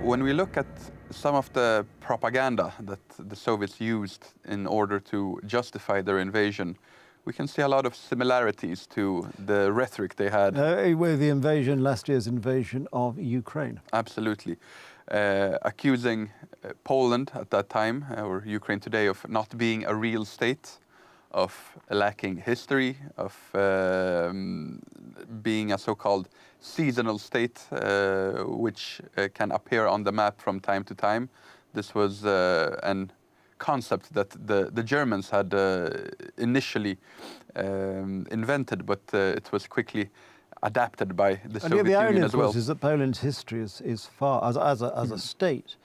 when we look at some of the propaganda that the Soviets used in order to justify their invasion, we can see a lot of similarities to the rhetoric they had. With the invasion, last year's invasion of Ukraine. Absolutely. Accusing Poland at that time, or Ukraine today, of not being a real state, of lacking history, of being a so-called seasonal state, which can appear on the map from time to time. This was an concept that the Germans had initially invented, but it was quickly adapted by the Soviet Union as well. The irony, of course, is that Poland's history is far, as a state,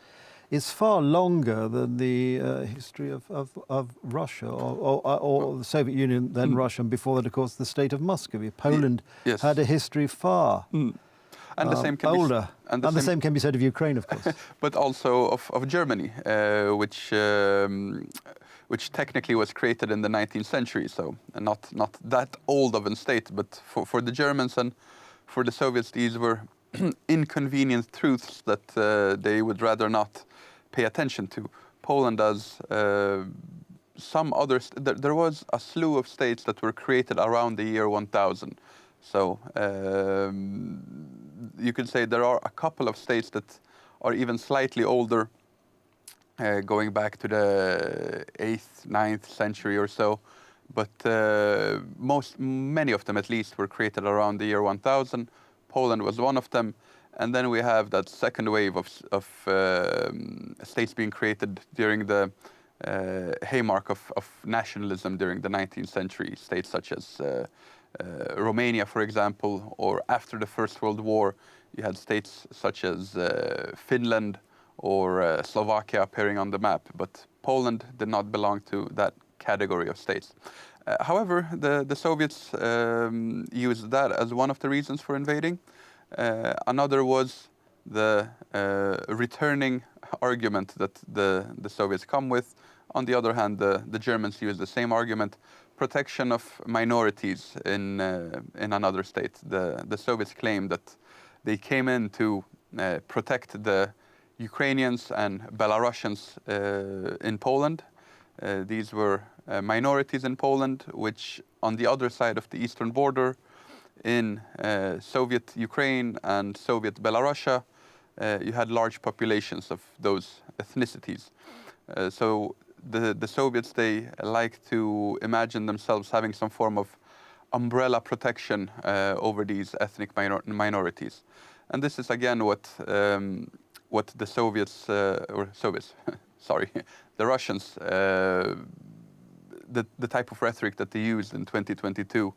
is far longer than the history of Russia or the Soviet Union, then Russia, and before that, of course, the state of Muscovy. Poland had a history far and the same can older. And the same can be said of Ukraine, of course. But also of Germany, which technically was created in the 19th century, so not that old of a state. But for the Germans and for the Soviets, these were inconvenient truths that they would rather not pay attention to. Poland, as some others, there was a slew of states that were created around the year 1000. So you could say there are a couple of states that are even slightly older, going back to the 8th, 9th century or so. But many of them at least were created around the year 1000. Poland was one of them. And then we have that second wave of states being created during the haymark of nationalism during the 19th century. States such as Romania, for example, or after the First World War, you had states such as Finland or Slovakia appearing on the map. But Poland did not belong to that category of states. However, the Soviets used that as one of the reasons for invading. Another was the returning argument that the Soviets come with. On the other hand, the Germans used the same argument: protection of minorities in another state. The Soviets claimed that they came in to protect the Ukrainians and Belarusians in Poland. These were minorities in Poland, which on the other side of the eastern border, in Soviet Ukraine and Soviet Belarusia, you had large populations of those ethnicities. So the Soviets, they like to imagine themselves having some form of umbrella protection over these ethnic minorities. And this is again what the Soviets, sorry, the Russians, the type of rhetoric that they used in 2022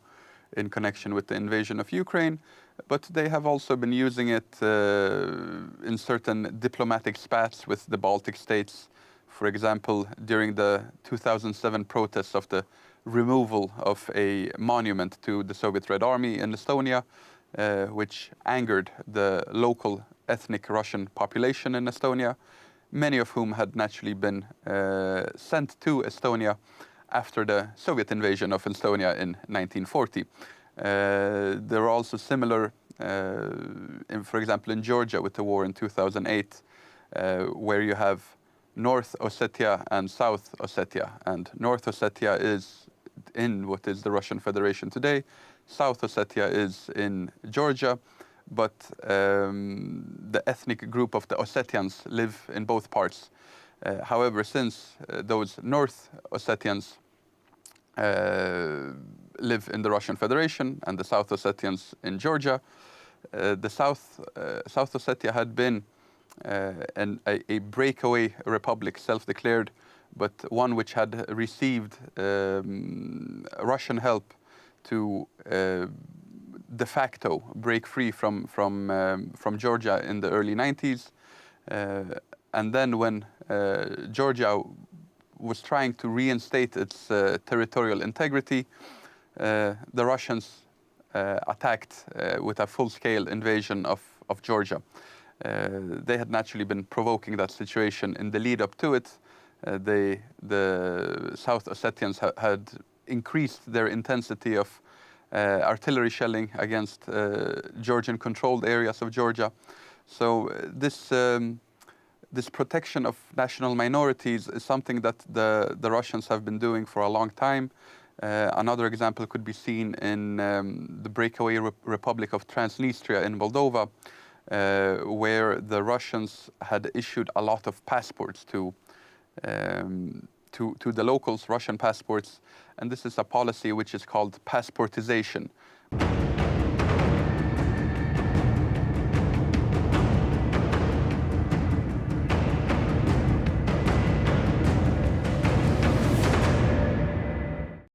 in connection with the invasion of Ukraine, but they have also been using it in certain diplomatic spats with the Baltic states. For example, during the 2007 protests of the removal of a monument to the Soviet Red Army in Estonia, which angered the local ethnic Russian population in Estonia, many of whom had naturally been sent to Estonia after the Soviet invasion of Estonia in 1940. There are also similar, for example, in Georgia with the war in 2008, where you have North Ossetia and South Ossetia. And North Ossetia is in what is the Russian Federation today. South Ossetia is in Georgia, but the ethnic group of the Ossetians live in both parts. However, since those North Ossetians live in the Russian Federation and the South Ossetians in Georgia, the South Ossetia had been a breakaway republic, self-declared, but one which had received Russian help to de facto break free from Georgia in the early 90s. And then when Georgia was trying to reinstate its territorial integrity, the Russians attacked with a full-scale invasion of Georgia. They had naturally been provoking that situation in the lead up to it. The South Ossetians had increased their intensity of artillery shelling against Georgian-controlled areas of Georgia. So this this protection of national minorities is something that the Russians have been doing for a long time. Another example could be seen in the breakaway Republic of Transnistria in Moldova, where the Russians had issued a lot of passports to the locals, Russian passports, and this is a policy which is called passportization,